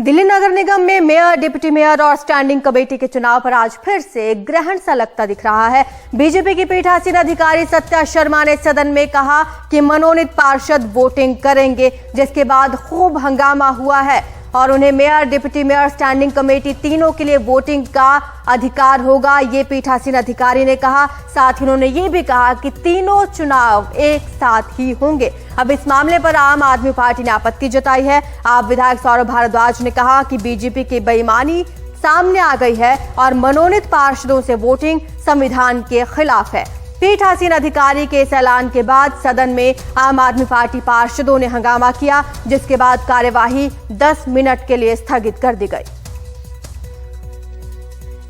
दिल्ली नगर निगम में mayor, deputy mayor और standing committee के चुनाव पर आज फिर से ग्रहण सा लगता दिख रहा है। बीजेपी की पीठासीन अधिकारी सत्या शर्मा ने सदन में कहा कि मनोनीत पार्षद वोटिंग करेंगे, जिसके बाद खूब हंगामा हुआ है और उन्हें mayor, deputy mayor, standing committee तीनों के लिए वोटिंग का अधिकार होगा, ये पीठासीन अधिकारी ने कहा। साथ ही उन्होंने ये भी कहा कि तीनों चुनाव एक साथ ही होंगे। अब इस मामले पर आम आदमी पार्टी ने आपत्ति जताई है। आप विधायक सौरभ भारद्वाज ने कहा कि बीजेपी की बेईमानी सामने आ गई है और मनोनीत पार्षदों से वोटिंग संविधान के खिलाफ है। पीठासीन अधिकारी के इस ऐलान के बाद सदन में आम आदमी पार्टी पार्षदों ने हंगामा किया, जिसके बाद कार्यवाही 10 मिनट के लिए स्थगित कर दी गई।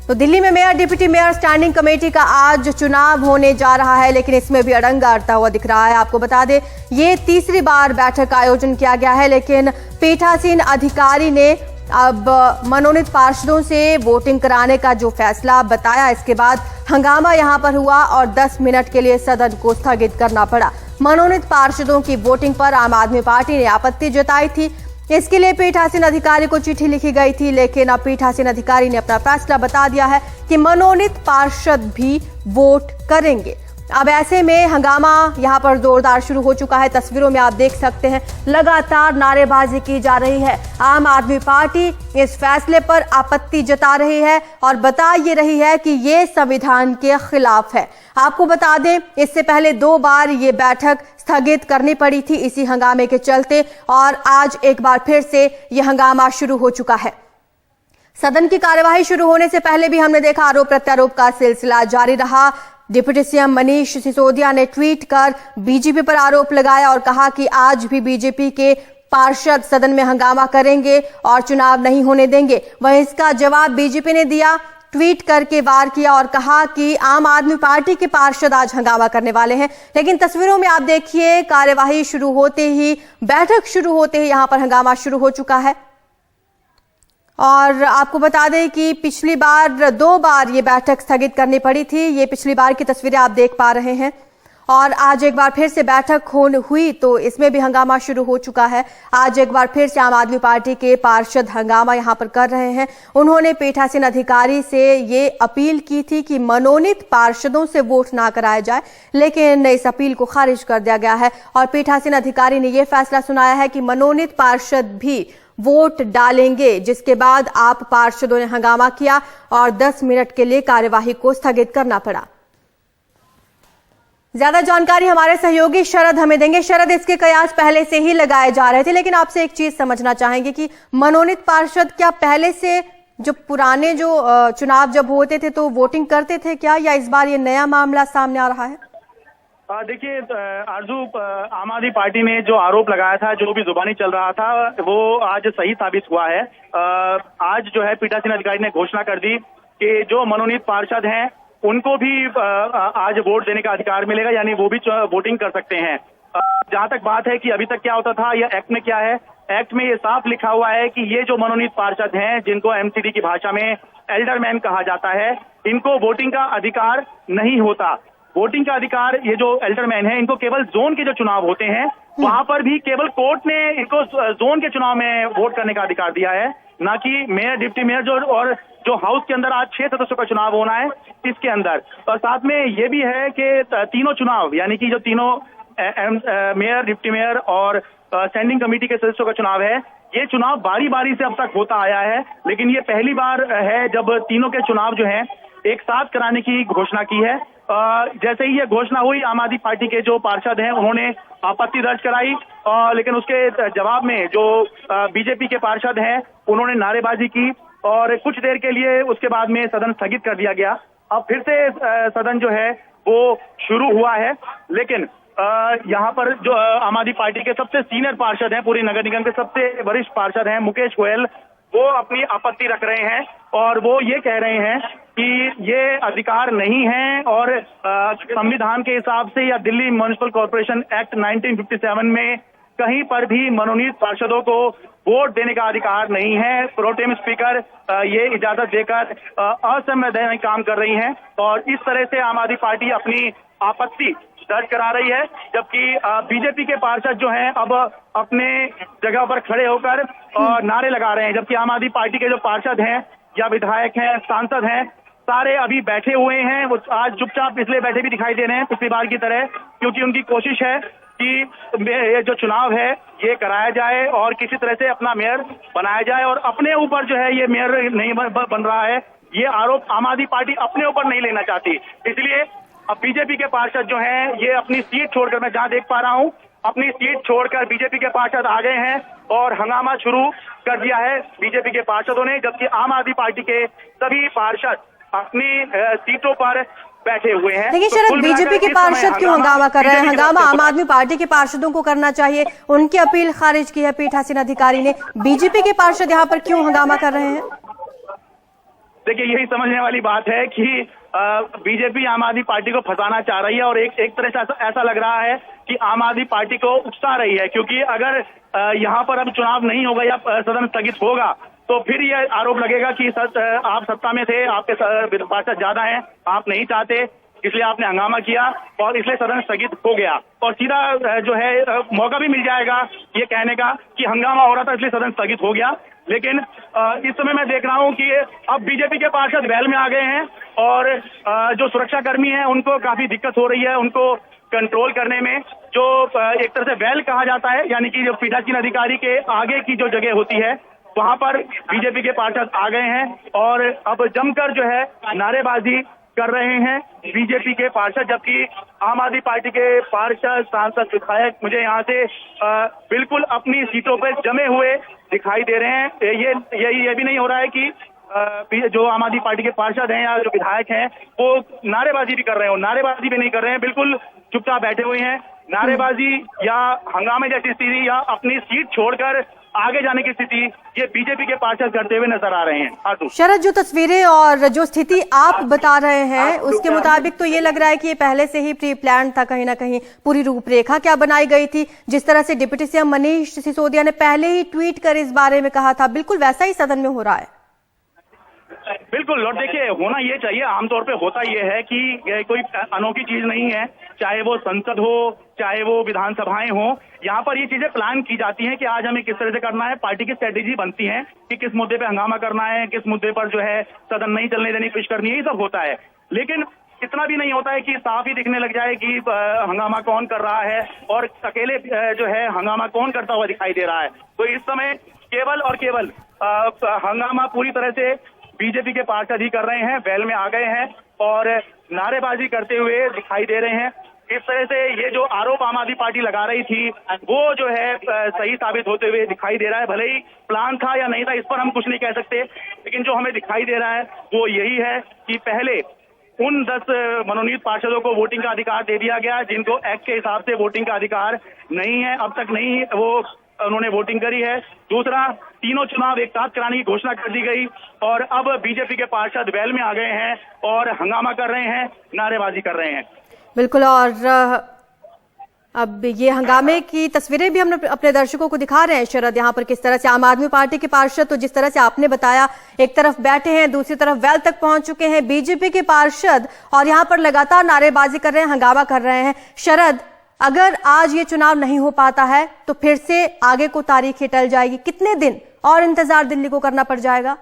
तो दिल्ली में mayor, deputy mayor, standing committee का आज चुनाव होने जा रहा है, लेकिन इसमें भी अड़ंगा अड़ता हुआ दिख रहा है। आपको बता दें, ये तीसरी बार बैठक का आयोजन किया गया है, लेकिन पीठासीन अधिकारी ने अब मनोनीत पार्षदों से वोटिंग कराने का जो फैसला बताया, इसके बाद हंगामा यहां पर हुआ और 10 मिनट के लिए सदन को स्थगित करना पड़ा। मनोनीत पार्षदों की वोटिंग पर आम आदमी पार्टी ने आपत्ति जताई थी। इसके लिए पीठासीन अधिकारी को चिट्ठी लिखी गई थी, लेकिन अब पीठासीन अधिकारी ने अपना फैसला बता दिया है कि मनोनीत पार्षद भी वोट करेंगे। अब ऐसे में हंगामा यहां पर जोरदार शुरू हो चुका है। तस्वीरों में आप देख सकते हैं, लगातार नारेबाजी की जा रही है। आम आदमी पार्टी इस फैसले पर आपत्ति जता रही है और बता ये रही है कि ये संविधान के खिलाफ है। आपको बता दें, इससे पहले 2 बार ये बैठक स्थगित करनी पड़ी थी इसी हंगामे के चलते, और आज एक बार फिर से ये हंगामा शुरू हो चुका है। सदन की कार्यवाही शुरू होने से पहले भी हमने देखा आरोप प्रत्यारोप का सिलसिला जारी रहा। डिप्टी सीएम मनीष सिसोदिया ने ट्वीट कर बीजेपी पर आरोप लगाया और कहा कि आज भी बीजेपी के पार्षद सदन में हंगामा करेंगे और चुनाव नहीं होने देंगे। वहीं इसका जवाब बीजेपी ने दिया, ट्वीट करके वार किया और कहा कि आम आदमी पार्टी के पार्षद आज हंगामा करने वाले हैं। लेकिन तस्वीरों में आप देखिए, कार्यवाही शुरू होते ही, बैठक शुरू होते ही यहां पर हंगामा शुरू हो चुका है। और आपको बता दें कि पिछली बार 2 बार ये बैठक स्थगित करनी पड़ी थी। ये पिछली बार की तस्वीरें आप देख पा रहे हैं और आज एक बार फिर से बैठक हुई तो इसमें भी हंगामा शुरू हो चुका है। आज एक बार फिर से आम आदमी पार्टी के पार्षद हंगामा यहां पर कर रहे हैं। उन्होंने पीठासीन अधिकारी से ये अपील की थी कि मनोनीत पार्षदों से वोट ना कराया जाए, लेकिन इस अपील को खारिज कर दिया गया है और पीठासीन अधिकारी ने यह फैसला सुनाया है कि मनोनीत पार्षद भी वोट डालेंगे, जिसके बाद आप पार्षदों ने हंगामा किया और 10 मिनट के लिए कार्यवाही को स्थगित करना पड़ा। ज्यादा जानकारी हमारे सहयोगी शरद हमें देंगे। शरद, इसके कयास पहले से ही लगाए जा रहे थे, लेकिन आपसे एक चीज समझना चाहेंगे कि मनोनीत पार्षद क्या पहले से जो पुराने चुनाव जब होते थे तो वोटिंग करते थे क्या, या इस बार ये नया मामला सामने आ रहा है? देखिए आरजू, आम आदमी पार्टी ने जो आरोप लगाया था, जो भी जुबानी चल रहा था, वो आज सही साबित हुआ है। आज जो है पीठासीन अधिकारी ने घोषणा कर दी कि जो मनोनीत पार्षद हैं उनको भी आज वोट देने का अधिकार मिलेगा, यानी वो भी वोटिंग कर सकते हैं। जहां तक बात है कि अभी तक क्या होता था, यह एक्ट में क्या है, एक्ट में ये साफ लिखा हुआ है कि ये जो मनोनीत पार्षद हैं, जिनको एमसीडी की भाषा में एल्डरमैन कहा जाता है, इनको वोटिंग का अधिकार नहीं होता। वोटिंग का अधिकार, ये जो एल्डरमैन है, इनको केवल जोन के जो चुनाव होते हैं वहां पर भी केवल कोर्ट ने इनको जोन के चुनाव में वोट करने का अधिकार दिया है, ना कि मेयर, डिप्टी मेयर और जो हाउस के अंदर आज 6 सदस्यों का चुनाव होना है इसके अंदर। और साथ में ये भी है कि तीनों चुनाव, यानी कि जो तीनों मेयर, डिप्टी मेयर और स्टैंडिंग कमेटी के सदस्यों का चुनाव है, ये चुनाव बारी बारी से अब तक होता आया है, लेकिन ये पहली बार है जब तीनों के चुनाव जो हैं एक साथ कराने की घोषणा की है। जैसे ही ये घोषणा हुई, आम आदमी पार्टी के जो पार्षद हैं उन्होंने आपत्ति दर्ज कराई, लेकिन उसके जवाब में जो बीजेपी के पार्षद हैं उन्होंने नारेबाजी की और कुछ देर के लिए उसके बाद में सदन स्थगित कर दिया गया। अब फिर से सदन जो है वो शुरू हुआ है, लेकिन यहाँ पर जो आम आदमी पार्टी के सबसे सीनियर पार्षद हैं, पूरे नगर निगम के सबसे वरिष्ठ पार्षद हैं मुकेश गोयल, वो अपनी आपत्ति रख रहे हैं और वो ये कह रहे हैं कि ये अधिकार नहीं है और संविधान के हिसाब से या दिल्ली म्युनिसिपल कॉर्पोरेशन एक्ट 1957 में कहीं पर भी मनोनीत पार्षदों को वोट देने का अधिकार नहीं है। प्रोटेम स्पीकर ये इजाजत देकर असंवैधानिक काम कर रही हैं और इस तरह से आम आदमी पार्टी अपनी आपत्ति दर्ज करा रही है, जबकि बीजेपी के पार्षद जो हैं अब अपने जगह पर खड़े होकर नारे लगा रहे हैं, जबकि आम आदमी पार्टी के जो पार्षद हैं या विधायक हैं, सांसद हैं, सारे अभी बैठे हुए हैं। वो आज चुपचाप इसलिए बैठे भी दिखाई दे रहे हैं पिछली बार की तरह, क्योंकि उनकी कोशिश है कि ये जो चुनाव है ये कराया जाए और किसी तरह से अपना मेयर बनाया जाए, और अपने ऊपर जो है ये मेयर नहीं बन रहा है, ये आरोप आम आदमी पार्टी अपने ऊपर नहीं लेना चाहती। इसलिए अब बीजेपी के पार्षद जो हैं ये अपनी सीट छोड़कर, मैं जहां देख पा रहा हूं, अपनी सीट छोड़कर बीजेपी के पार्षद आ गए हैं और हंगामा शुरू कर दिया है बीजेपी के पार्षदों ने, जबकि आम आदमी पार्टी के सभी पार्षद अपनी सीटों पर बैठे हुए हैं। देखिए शरद, बीजेपी के पार्षद क्यों हंगामा कर रहे हैं? हंगामा आम आदमी पार्टी के पार्षदों को करना चाहिए, उनकी अपील खारिज की है पीठासीन अधिकारी ने। बीजेपी के पार्षद यहाँ पर क्यों हंगामा कर रहे हैं? देखिए यही समझने वाली बात है कि बीजेपी आम आदमी पार्टी को फंसाना चाह रही है, और एक तरह से ऐसा लग रहा है कि आम आदमी पार्टी को उकसा रही है, क्योंकि अगर यहाँ पर अब चुनाव नहीं होगा या सदन स्थगित होगा तो फिर ये आरोप लगेगा कि आप सत्ता में थे, आपके पार्षद ज्यादा हैं, आप नहीं चाहते, इसलिए आपने हंगामा किया और इसलिए सदन स्थगित हो गया, और सीधा जो है मौका भी मिल जाएगा ये कहने का कि हंगामा हो रहा था इसलिए सदन स्थगित हो गया। लेकिन इस समय मैं देख रहा हूं कि अब बीजेपी के पार्षद वैल में आ गए हैं, और जो सुरक्षा कर्मी हैं उनको काफी दिक्कत हो रही है उनको कंट्रोल करने में। जो एक तरह से वैल कहा जाता है, यानी कि जो पीठासीन अधिकारी के आगे की जो जगह होती है वहां पर बीजेपी के पार्षद आ गए हैं और अब जमकर जो है नारेबाजी कर रहे हैं बीजेपी के पार्षद, जबकि आम आदमी पार्टी के पार्षद, सांसद, विधायक मुझे यहाँ से बिल्कुल अपनी सीटों पर जमे हुए दिखाई दे रहे हैं। ये भी नहीं हो रहा है कि जो आम आदमी पार्टी के पार्षद हैं या जो विधायक हैं वो नारेबाजी भी कर रहे हो, नारेबाजी भी नहीं कर रहे हैं, बिल्कुल चुपचाप बैठे हुए हैं। नारेबाजी या हंगामे जैसी स्थिति या अपनी सीट छोड़कर आगे जाने की स्थिति ये बीजेपी के पार्षद करते हुए नजर आ रहे हैं। शरद, जो तस्वीरें और जो स्थिति आप बता रहे हैं उसके मुताबिक तो ये लग रहा है कि ये पहले से ही प्री प्लान था, कहीं ना कहीं पूरी रूपरेखा क्या बनाई गई थी। जिस तरह से डिप्टी सीएम मनीष सिसोदिया ने पहले ही ट्वीट कर इस बारे में कहा था, बिल्कुल वैसा ही सदन में हो रहा है। बिल्कुल, और देखिए होना ये चाहिए, आमतौर पे होता ये है कि कोई अनोखी चीज नहीं है, चाहे वो संसद हो चाहे वो विधानसभाएं हो, यहाँ पर ये चीजें प्लान की जाती हैं कि आज हमें किस तरह से करना है। पार्टी की स्ट्रेटेजी बनती है कि किस मुद्दे पे हंगामा करना है, किस मुद्दे पर जो है सदन नहीं चलने देने की कोशिश करनी है, ये सब होता है। लेकिन इतना भी नहीं होता है कि साफ ही दिखने लग जाए कि हंगामा कौन कर रहा है और अकेले जो है हंगामा कौन करता हुआ दिखाई दे रहा है। तो इस समय केवल और केवल हंगामा पूरी तरह से बीजेपी के पार्षद ही कर रहे हैं, वैल में आ गए हैं और नारेबाजी करते हुए दिखाई दे रहे हैं। इस तरह से ये जो आरोप आम आदमी पार्टी लगा रही थी वो जो है सही साबित होते हुए दिखाई दे रहा है। भले ही प्लान था या नहीं था इस पर हम कुछ नहीं कह सकते, लेकिन जो हमें दिखाई दे रहा है वो यही है कि पहले उन 10 मनोनीत पार्षदों को वोटिंग का अधिकार दे दिया गया जिनको एक्ट के हिसाब से वोटिंग का अधिकार नहीं है, अब तक नहीं वो उन्होंने वोटिंग करी है। दूसरा, तीनों चुनाव एक साथ कराने की घोषणा कर दी गई और अब बीजेपी के पार्षद वैल में आ गए हैं और हंगामा कर रहे हैं, नारेबाजी कर रहे हैं। बिल्कुल, और अब ये हंगामे की तस्वीरें भी हम अपने दर्शकों को दिखा रहे हैं शरद, यहाँ पर किस तरह से आम आदमी पार्टी के पार्षद तो जिस तरह से आपने बताया एक तरफ बैठे हैं, दूसरी तरफ वैल तक पहुंच चुके हैं बीजेपी के पार्षद और यहाँ पर लगातार नारेबाजी कर रहे हैं, हंगामा कर रहे हैं। शरद, अगर आज ये चुनाव नहीं हो पाता है तो फिर से आगे को तारीखें टल जाएगी, कितने दिन और इंतजार दिल्ली को करना पड़ जाएगा?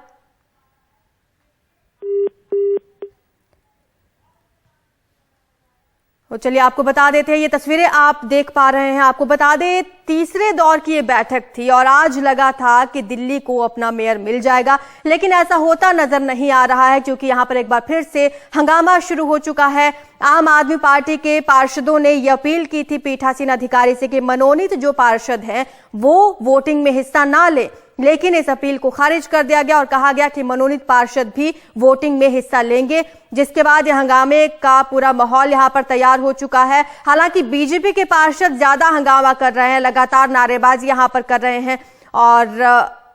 तो चलिए आपको बता देते हैं, ये तस्वीरें आप देख पा रहे हैं। आपको बता दें तीसरे दौर की ये बैठक थी और आज लगा था कि दिल्ली को अपना मेयर मिल जाएगा, लेकिन ऐसा होता नजर नहीं आ रहा है क्योंकि यहां पर एक बार फिर से हंगामा शुरू हो चुका है। आम आदमी पार्टी के पार्षदों ने ये अपील की थी पीठासीन अधिकारी से कि मनोनीत जो पार्षद हैं वो वोटिंग में हिस्सा ना ले, लेकिन इस अपील को खारिज कर दिया गया और कहा गया कि मनोनीत पार्षद भी वोटिंग में हिस्सा लेंगे, जिसके बाद यह हंगामे का पूरा माहौल यहां पर तैयार हो चुका है। हालांकि बीजेपी के पार्षद ज्यादा हंगामा कर रहे हैं, लगातार नारेबाजी यहां पर कर रहे हैं और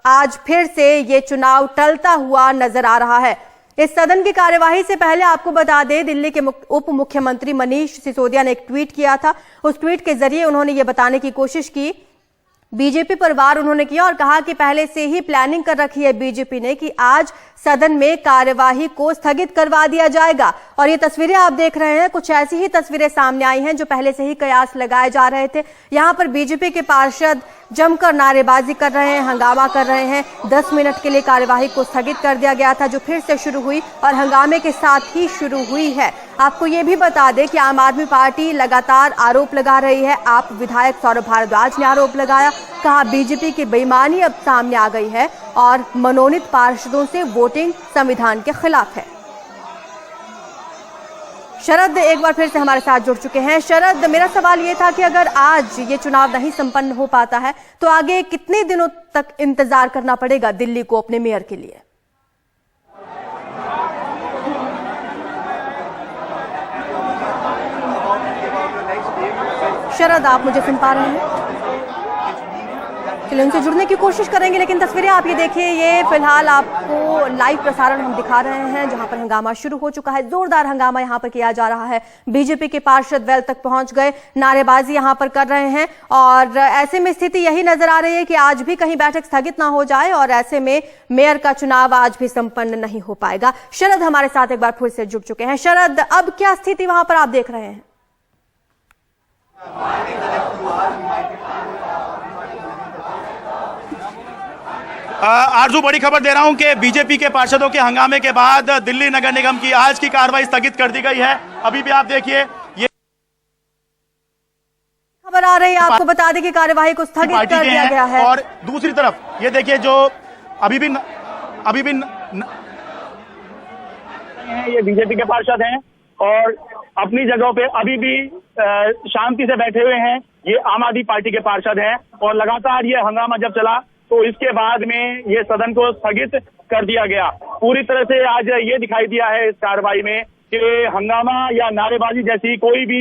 आज फिर से ये चुनाव टलता हुआ नजर आ रहा है। इस सदन की कार्यवाही से पहले आपको बता दें, दिल्ली के उप मुख्यमंत्री मनीष सिसोदिया ने एक ट्वीट किया था। उस ट्वीट के जरिए उन्होंने ये बताने की कोशिश की, बीजेपी पर वार उन्होंने किया और कहा कि पहले से ही प्लानिंग कर रखी है बीजेपी ने कि आज सदन में कार्यवाही को स्थगित करवा दिया जाएगा। और ये तस्वीरें आप देख रहे हैं, कुछ ऐसी ही तस्वीरें सामने आई हैं जो पहले से ही कयास लगाए जा रहे थे। यहां पर बीजेपी के पार्षद जमकर नारेबाजी कर रहे हैं, हंगामा कर रहे हैं। 10 मिनट के लिए कार्यवाही को स्थगित कर दिया गया था जो फिर से शुरू हुई और हंगामे के साथ ही शुरू हुई है। आपको ये भी बता दें कि आम आदमी पार्टी लगातार आरोप लगा रही है। आप विधायक सौरभ भारद्वाज ने आरोप लगाया, कहा बीजेपी की बेईमानी अब सामने आ गई है और मनोनीत पार्षदों से वोटिंग संविधान के खिलाफ है। शरद एक बार फिर से हमारे साथ जुड़ चुके हैं। शरद, मेरा सवाल ये था कि अगर आज ये चुनाव नहीं संपन्न हो पाता है तो आगे कितने दिनों तक इंतजार करना पड़ेगा दिल्ली को अपने मेयर के लिए? शरद, आप मुझे सुन पा रहे हैं? चलिए उनसे जुड़ने की कोशिश करेंगे, लेकिन तस्वीरें आप ये देखिए, ये फिलहाल आपको लाइव प्रसारण हम दिखा रहे हैं जहां पर हंगामा शुरू हो चुका है। जोरदार हंगामा यहां पर किया जा रहा है। बीजेपी के पार्षद वेल तक पहुंच गए, नारेबाजी यहां पर कर रहे हैं और ऐसे में स्थिति यही नजर आ रही है कि आज भी कहीं बैठक स्थगित ना हो जाए और ऐसे में मेयर का चुनाव आज भी संपन्न नहीं हो पाएगा। शरद हमारे साथ एक बार फिर से जुड़ चुके हैं। शरद, अब क्या स्थिति वहां पर आप देख रहे हैं? आरजू, बड़ी खबर दे रहा हूं कि बीजेपी के पार्षदों के हंगामे के बाद दिल्ली नगर निगम की आज की कार्रवाई स्थगित कर दी गई है। अभी भी आप देखिए, ये खबर आ रही है, आपको बता दें कि कार्यवाही को स्थगित कर दिया गया है। और दूसरी तरफ ये देखिए, जो अभी भी ये बीजेपी के पार्षद हैं और अपनी जगहों पे अभी भी शांति से बैठे हुए हैं। ये आम आदमी पार्टी के पार्षद हैं और लगातार ये हंगामा जब चला तो इसके बाद में ये सदन को स्थगित कर दिया गया। पूरी तरह से आज ये दिखाई दिया है इस कार्रवाई में कि हंगामा या नारेबाजी जैसी कोई भी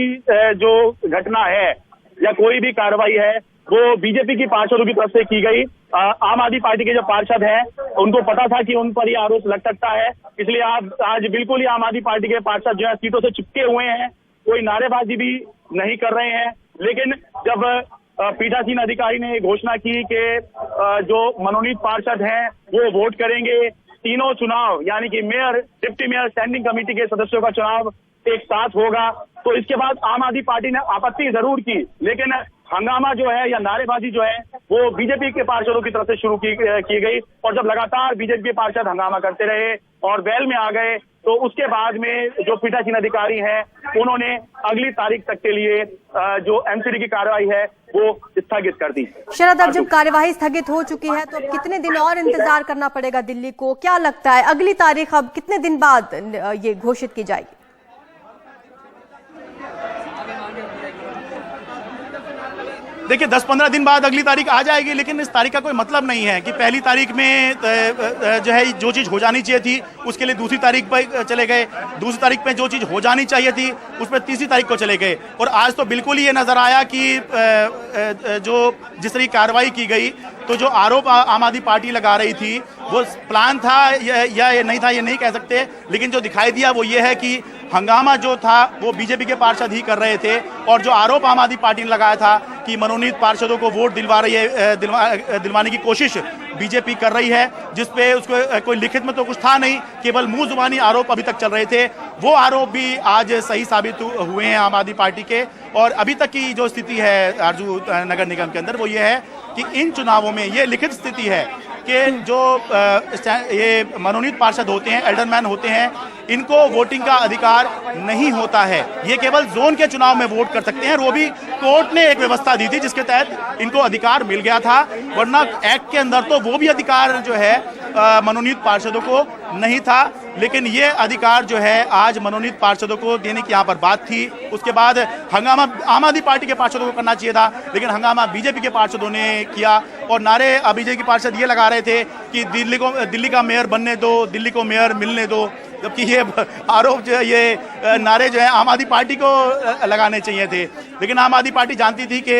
जो घटना है या कोई भी कार्रवाई है वो बीजेपी की पार्षदों की तरफ से की गई। आम आदमी पार्टी के जो पार्षद हैं उनको पता था कि उन पर ये आरोप लग सकता है, इसलिए आज बिल्कुल ही आम आदमी पार्टी के पार्षद जो है सीटों से चिपके हुए हैं, कोई नारेबाजी भी नहीं कर रहे हैं। लेकिन जब पीठासीन अधिकारी ने घोषणा की कि जो मनोनीत पार्षद हैं वो वोट करेंगे, तीनों चुनाव यानी कि mayor, deputy mayor, standing committee के सदस्यों का चुनाव एक साथ होगा, तो इसके बाद आम आदमी पार्टी ने आपत्ति जरूर की, लेकिन हंगामा जो है या नारेबाजी जो है वो बीजेपी के पार्षदों की तरफ से शुरू की गई। और जब लगातार बीजेपी के पार्षद हंगामा करते रहे और वेल में आ गए तो उसके बाद में जो पीठासीन अधिकारी हैं उन्होंने अगली तारीख तक के लिए जो एमसीडी की कार्रवाई है वो स्थगित कर दी। शरद, अब जब कार्यवाही स्थगित हो चुकी है तो अब कितने दिन और इंतजार करना पड़ेगा दिल्ली को? क्या लगता है अगली तारीख अब कितने दिन बाद ये घोषित की जाएगी? देखिए 10-15 दिन बाद अगली तारीख आ जाएगी, लेकिन इस तारीख का कोई मतलब नहीं है कि पहली तारीख में जो है जो चीज़ हो जानी चाहिए थी उसके लिए दूसरी तारीख पर चले गए, दूसरी तारीख पे जो चीज़ हो जानी चाहिए थी उस पर तीसरी तारीख को चले गए। और आज तो बिल्कुल ही ये नज़र आया कि जो जिस तरह की कार्रवाई की गई तो जो आरोप आम आदमी पार्टी लगा रही थी वो प्लान था या ये नहीं था, ये नहीं कह सकते, लेकिन जो दिखाई दिया वो ये है कि हंगामा जो था वो बीजेपी के पार्षद ही कर रहे थे और जो आरोप आम आदमी पार्टी ने लगाया था कि मनोनीत पार्षदों को वोट दिलवाने की कोशिश बीजेपी कर रही है, जिसपे उसको कोई लिखित में तो कुछ था नहीं, केवल मुंह जुबानी आरोप अभी तक चल रहे थे, वो आरोप भी आज सही साबित हुए हैं आम आदमी पार्टी के। और अभी तक की जो स्थिति है आरजू नगर निगम के अंदर वो ये है कि इन चुनावों में ये लिखित स्थिति है कि जो ये मनोनीत पार्षद होते हैं, एल्डरमैन होते हैं, इनको वोटिंग का अधिकार नहीं होता है। ये केवल जोन के चुनाव में वोट कर सकते हैं और वो भी कोर्ट ने एक व्यवस्था दी थी जिसके तहत इनको अधिकार मिल गया था, वरना एक्ट के अंदर तो वो भी अधिकार जो है मनोनीत पार्षदों को नहीं था। लेकिन ये अधिकार जो है आज मनोनीत पार्षदों को देने की यहाँ पर बात थी। उसके बाद हंगामा आम आदमी पार्टी के पार्षदों को करना चाहिए था, लेकिन हंगामा बीजेपी के पार्षदों ने किया और नारे बीजेपी के पार्षद ये लगा रहे थे कि दिल्ली का मेयर बनने दो, दिल्ली को मेयर मिलने दो, जबकि ये आरोप जो है ये नारे जो है आम आदमी पार्टी को लगाने चाहिए थे। लेकिन आम आदमी पार्टी जानती थी कि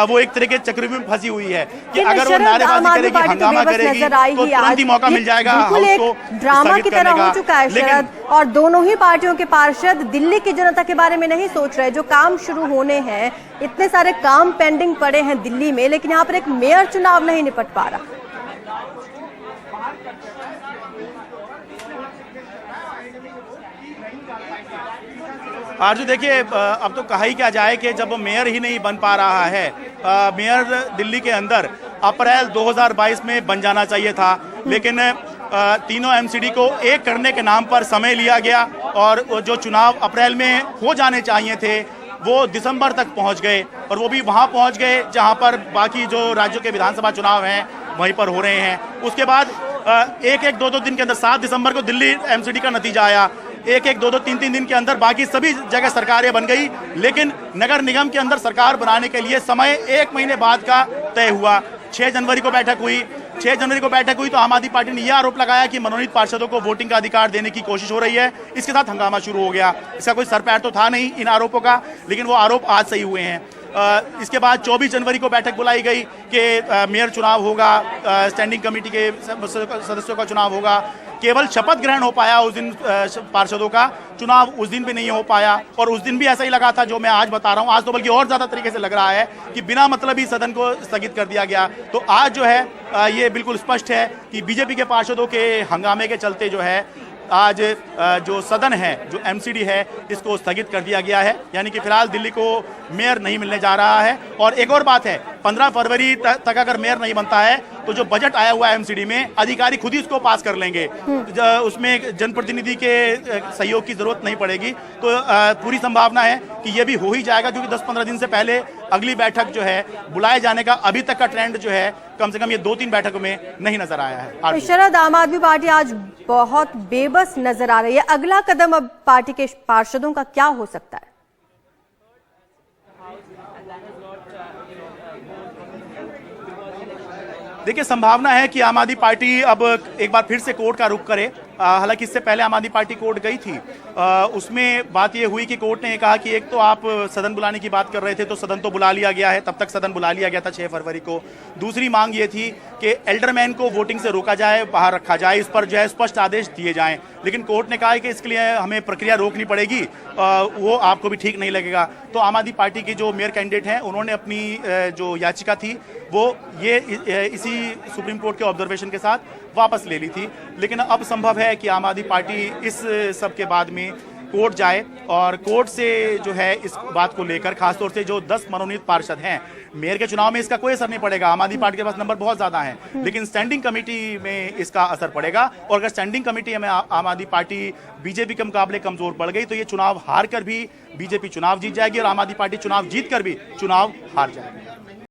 वो एक तरह के चक्रव्यूह में फंसी हुई है कि अगर वो नारेबाजी करेगी, हंगामा करेगी तो तुरंत ही मौका मिल जाएगा उसको ड्रामा की तरह हो चुका है शरद। और दोनों ही पार्टियों के पार्षद दिल्ली की जनता के बारे में नहीं सोच रहे। जो काम शुरू होने हैं इतने सारे काम पेंडिंग पड़े हैं दिल्ली में, लेकिन यहाँ पर एक मेयर चुनाव नहीं निपट पा रहा। आरजू देखिए, अब तो कहा ही क्या जाए कि जब मेयर ही नहीं बन पा रहा है, मेयर दिल्ली के अंदर अप्रैल 2022 में बन जाना चाहिए था, लेकिन तीनों एमसीडी को एक करने के नाम पर समय लिया गया और जो चुनाव अप्रैल में हो जाने चाहिए थे वो दिसंबर तक पहुंच गए, और वो भी वहां पहुंच गए जहां पर बाकी जो राज्यों के विधानसभा चुनाव हैं वहीं पर हो रहे हैं। उसके बाद एक एक दो दो दिन के अंदर 7 दिसंबर को दिल्ली एमसीडी का नतीजा आया, एक एक दो दो तीन तीन दिन के अंदर बाकी सभी जगह सरकारें बन गई, लेकिन नगर निगम के अंदर सरकार बनाने के लिए समय 1 महीने बाद का तय हुआ। 6 जनवरी को बैठक हुई। 6 जनवरी को बैठक हुई तो आम आदमी पार्टी ने यह आरोप लगाया कि मनोनीत पार्षदों को वोटिंग का अधिकार देने की कोशिश हो रही है। इसके साथ हंगामा शुरू हो गया। इसका कोई सर पैर तो था नहीं इन आरोपों का, लेकिन वो आरोप आज सही हुए हैं। इसके बाद 24 जनवरी को बैठक बुलाई गई कि मेयर चुनाव होगा, स्टैंडिंग कमेटी के सदस्यों का चुनाव होगा। केवल शपथ ग्रहण हो पाया उस दिन, पार्षदों का चुनाव उस दिन भी नहीं हो पाया, और उस दिन भी ऐसा ही लगा था जो मैं आज बता रहा हूं। आज तो बल्कि और ज्यादा तरीके से लग रहा है कि बिना मतलब ही सदन को स्थगित कर दिया गया। तो आज जो है ये बिल्कुल स्पष्ट है कि बीजेपी के पार्षदों के हंगामे के चलते जो है आज जो सदन है, जो एमसीडी है, इसको स्थगित कर दिया गया है। यानी कि फिलहाल दिल्ली को मेयर नहीं मिलने जा रहा है। और एक और बात है, 15 फरवरी तक अगर मेयर नहीं बनता है तो जो बजट आया हुआ है एमसीडी में, अधिकारी खुद ही उसको पास कर लेंगे, उसमें जनप्रतिनिधि के सहयोग की जरूरत नहीं पड़ेगी। तो पूरी संभावना है कि ये भी हो ही जाएगा, क्योंकि 10-15 दिन से पहले अगली बैठक जो है बुलाए जाने का अभी तक का ट्रेंड जो है कम से कम ये 2-3 बैठकों में नहीं नजर आया है। शरद, आम आदमी पार्टी आज बहुत बेबस नजर आ रही है। अगला कदम अब पार्टी के पार्षदों का क्या हो सकता है? देखिए, संभावना है कि आम आदमी पार्टी अब एक बार फिर से कोर्ट का रुख करे। हालांकि इससे पहले आम आदमी पार्टी कोर्ट गई थी, उसमें बात यह हुई कि कोर्ट ने कहा कि एक तो आप सदन बुलाने की बात कर रहे थे तो सदन तो बुला लिया गया है, तब तक सदन बुला लिया गया था 6 फरवरी को। दूसरी मांग ये थी कि एल्डरमैन को वोटिंग से रोका जाए, बाहर रखा जाए, इस पर जो है स्पष्ट आदेश दिए जाएं। लेकिन कोर्ट ने कहा है कि इसके लिए हमें प्रक्रिया रोकनी पड़ेगी, वो आपको भी ठीक नहीं लगेगा। तो आम आदमी पार्टी के जो मेयर कैंडिडेट हैं उन्होंने अपनी जो याचिका थी वो ये इसी सुप्रीम कोर्ट के ऑब्जर्वेशन के साथ वापस ले ली थी। लेकिन अब संभव है कि आम आदमी पार्टी इस सब के बाद में कोर्ट जाए और कोर्ट से जो है इस बात को लेकर, खासतौर से जो 10 मनोनीत पार्षद हैं, मेयर के चुनाव में इसका कोई असर नहीं पड़ेगा, आम आदमी पार्टी के पास नंबर बहुत ज्यादा है, लेकिन स्टैंडिंग कमेटी में इसका असर पड़ेगा। और अगर स्टैंडिंग कमेटी में आम आदमी पार्टी बीजेपी के मुकाबले कमजोर पड़ गई तो ये चुनाव हार कर भी बीजेपी चुनाव जीत जाएगी और आम आदमी पार्टी चुनाव जीत कर भी चुनाव हार जाएगी।